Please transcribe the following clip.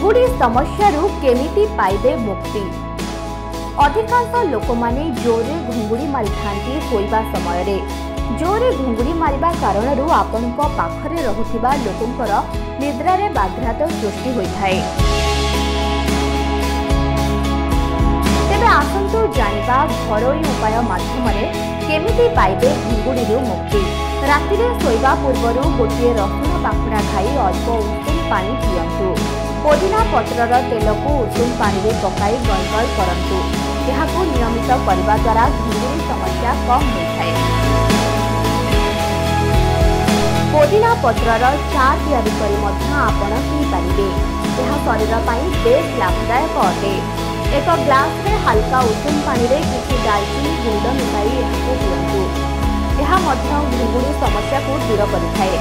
घुंगुड़ी समस्या केमिति पाइबे मुक्ति। अधिकांश लोक माने जोरे घुंगुड़ी मारी थांती सोइबा समय रे। जोरे घुंगुड़ी मारिबा कारणरू आपनक पाखरे रहुथिबा लोकंकर निद्रारे बाघात सृष्टि होइथाय। तेबे आसंतु जानिबा घरोई उपाय माध्यमरे केमिति पाइबे घुंगुड़ीरू मुक्ति। रातिरे सोइबा पूर्वरु गोटिए रसुण पाखुड़ा खाई अल्प उषुम पानी पियंतु। पुदीना पत्रर तेलकु उषुम पानी रे पकाई गलगल करंतु। एहाकु नियमित करबा द्वारा घुंगुड़ी समस्या कम होइथाय। पुदीना पत्रर चा तैयारी करी मध्य आपण पी पारिबे। एहा शरीर पई बेस लाभदायक अटे। एक ग्लास रे हल्का उषुम पानी रे किछि दालचीनी गुंड मिसाई एहाकु पियंतु। यह घुंगुड़ी समस्या को दूर करिथाय।